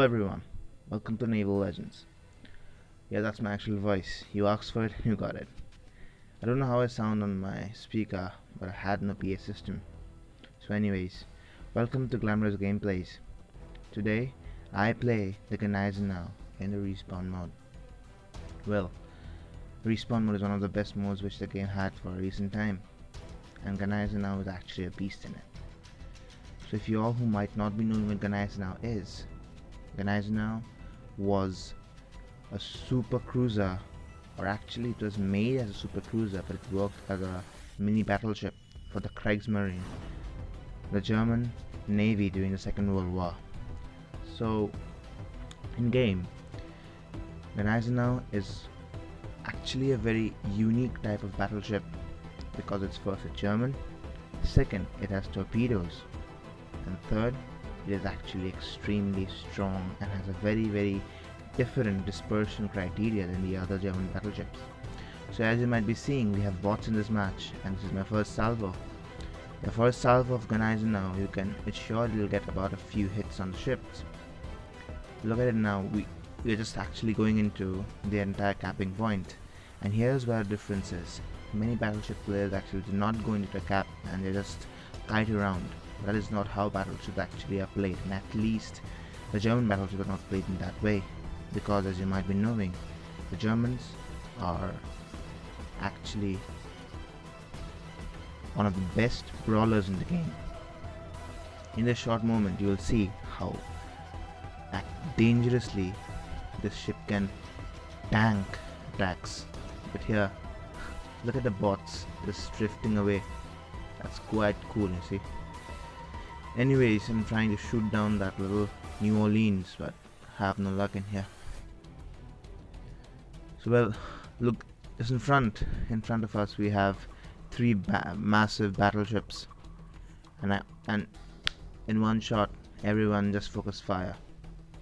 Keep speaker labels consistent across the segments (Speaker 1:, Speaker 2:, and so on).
Speaker 1: everyone, welcome to Naval Legends. Yeah, that's my actual voice. You asked for it, you got it. I don't know how I sound on my speaker, but I had no PA system. So anyways, welcome to Glamorous Gameplays. Today, I play the Gneisenau in the respawn mode. Well, respawn mode is one of the best modes which the game had for a recent time, and Gneisenau is actually a beast in it. So if you all who might not be knowing what Gneisenau is, Gneisenau was a super cruiser, or actually it was made as a super cruiser, but it worked as a mini battleship for the Kriegsmarine, the German Navy during the Second World War. So in game, Gneisenau is actually a very unique type of battleship because it's first it's German, second it has torpedoes, and third it is actually extremely strong and has a very different dispersion criteria than the other German battleships. So as you might be seeing, we have bots in this match, and this is my first salvo. The first salvo of Gneisenau, it's sure you'll get about a few hits on the ships. Look at it now, we're just actually going into the entire capping point, and here's where the difference is. Many battleship players actually do not go into the cap and they just kite around. That is not how battleships actually are played, and at least the German battleships are not played in that way, because as you might be knowing, the Germans are actually one of the best brawlers in the game. In this short moment you will see how dangerously this ship can tank attacks. But here, look at the bots just drifting away. That's quite cool, you see. Anyways, I'm trying to shoot down that little New Orleans, but have no luck in here. So well, look, just in front of us we have three massive battleships, and in one shot everyone just focus fire.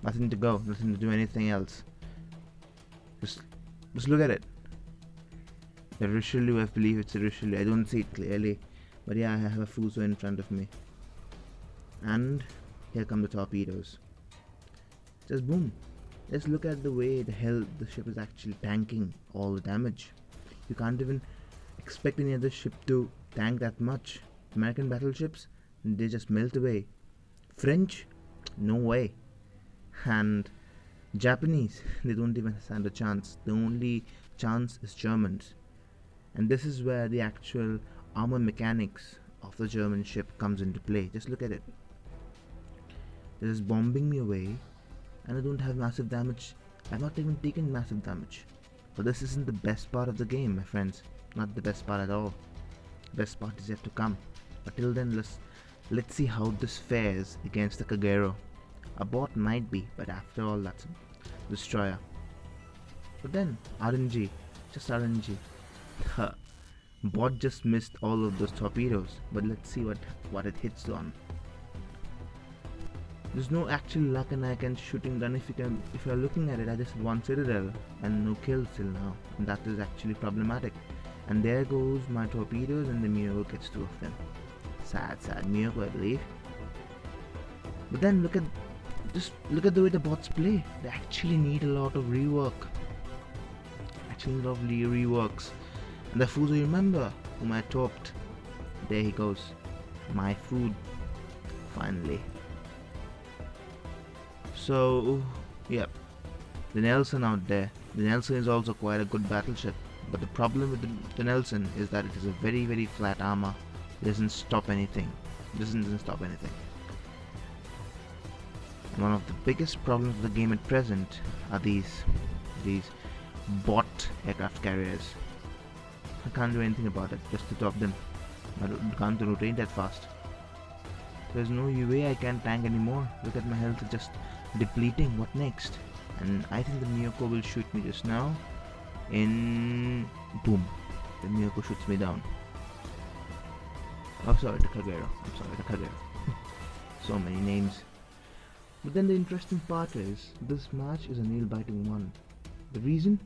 Speaker 1: Nothing to go, nothing to do anything else. Just look at it. The Richelieu, I believe it's a Richelieu. I don't see it clearly, but yeah, I have a Fuso in front of me. And here come the torpedoes. Just boom. Just look at the way the ship is actually tanking all the damage. You can't even expect any other ship to tank that much. American battleships, they just melt away. French, no way. And Japanese, they don't even stand a chance. The only chance is Germans. And this is where the actual armor mechanics of the German ship comes into play. Just look at it. It is bombing me away, and I don't have massive damage. I've not even taken massive damage. But this isn't the best part of the game, my friends. Not the best part at all. The best part is yet to come. But till then, let's see how this fares against the Kagero. A bot might be, but after all, that's a destroyer. But then, RNG. Just RNG. Bot just missed all of those torpedoes, but let's see what it hits on. There's no actual luck and I can shooting gun. If you're looking at it, I just have one citadel and no kills till now, and that is actually problematic. And there goes my torpedoes, and the Miyoko gets two of them. Sad Miyoko, I believe. But then look at the way the bots play. They actually need a lot of rework. Reworks. And the Fuso, you remember, whom I torped. There he goes. My food. Finally. So, yep. The Nelson out there. The Nelson is also quite a good battleship. But the problem with the Nelson is that it is a very flat armor. It doesn't stop anything. Doesn't stop anything. And one of the biggest problems of the game at present are these bot aircraft carriers. I can't do anything about it, just to top them. I can't rotate that fast. There's no way I can tank anymore. Look at my health, it's just depleting. What next? And I think the Miyoko will shoot me just now. Boom. The Miyoko shoots me down. Oh, sorry, the Kagero. So many names. But then the interesting part is, this match is a nail-biting one. The reason?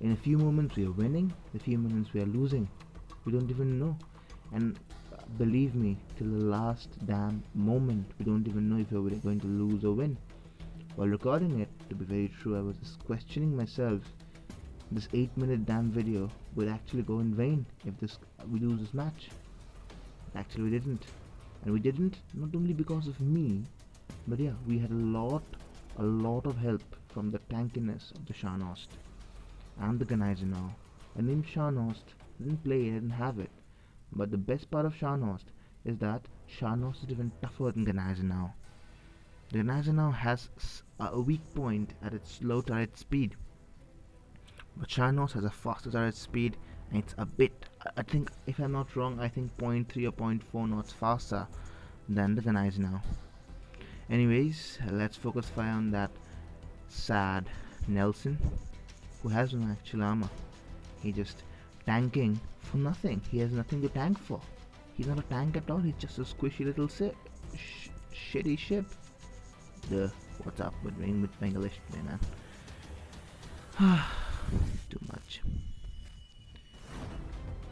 Speaker 1: In a few moments we are winning, in a few moments we are losing. We don't even know. And believe me, till the last damn moment, we don't even know if we're going to lose or win. While recording it, to be very true, I was just questioning myself. This 8-minute damn video would actually go in vain if we lose this match. Actually, we didn't, and we didn't not only because of me, but yeah, we had a lot of help from the tankiness of the Shanost and the Gneisenau. I named Shanost, didn't play it, I didn't have it. But the best part of Shanost is that Shanost is even tougher than Gneisenau. The Gneisenau has a weak point at its low turret speed, but Shanost has a faster turret speed, and it's a bit, I think, if I'm not wrong, I think 0.3 or 0.4 knots faster than the Gneisenau. Anyways, let's focus fire on that sad Nelson, who has no actual armor. He just tanking for nothing. He has nothing to tank for. He's not a tank at all. He's just a squishy little shitty ship. What's up with English today, man? Too much.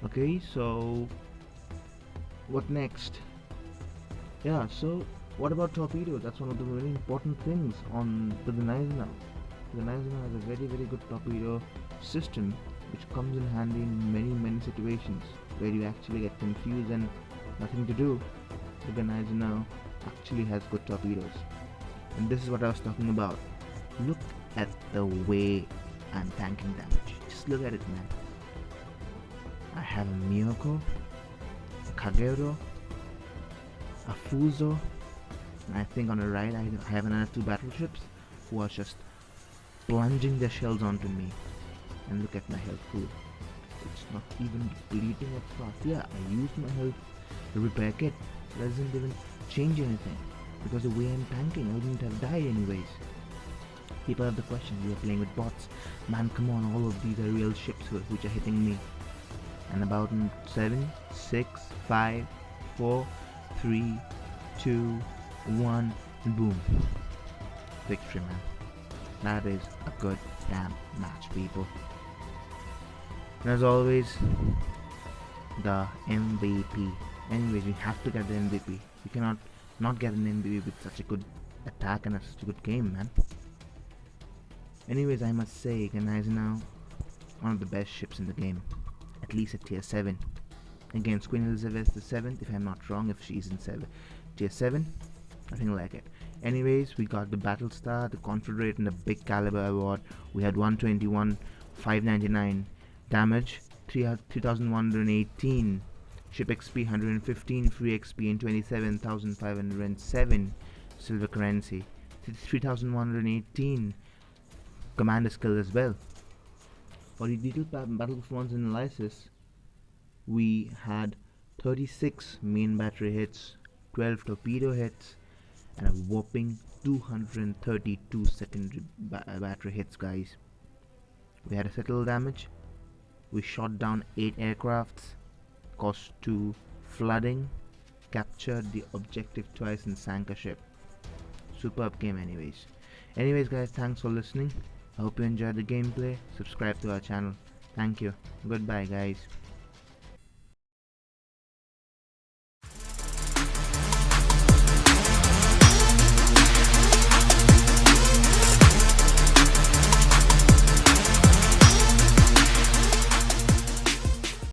Speaker 1: Okay, so what next? Yeah, so what about torpedoes? That's one of the very important things on the Gneisenau. The Gneisenau has a very, very good torpedo system which comes in handy in many situations where you actually get confused and nothing to do. The Gneisenau actually has good torpedoes. And this is what I was talking about. Look at the way I'm tanking damage. Just look at it, man. I have a Miyoko, a Kagero, a Fuso, and I think on the right I have another 2 battleships who are just plunging their shells onto me. And look at my health pool. It's not even depleting as fast. Yeah, I used my health repair kit. It doesn't even change anything, because the way I'm tanking, I wouldn't have died anyways. People have the question, you are playing with bots. Man, come on, all of these are real ships which are hitting me. And about in 7, 6, 5, 4, 3, 2, 1, and boom. Victory, man. That is a good damn match, people. And as always, the MVP. Anyways, we have to get the MVP. You cannot not get an MVP with such a good attack and such a good game, man. Anyways, I must say, Gneisenau, one of the best ships in the game, at least at tier 7. Against Queen Elizabeth VII, if I'm not wrong, if she's in tier 7, nothing like it. Anyways, we got the Battle Star, the Confederate, and the Big Caliber Award. We had 121, 599 damage, 3,118 ship XP, 115 free XP, and 27,507 silver currency, 3,118 commander skill as well. For the detailed battle performance analysis, we had 36 main battery hits, 12 torpedo hits, and a whopping 232 secondary battery hits, guys. We had a settle damage. We shot down 8 aircrafts, caused 2 flooding, captured the objective twice, and sank a ship. Superb game anyways. Anyways guys, thanks for listening. I hope you enjoyed the gameplay. Subscribe to our channel. Thank you. Goodbye guys.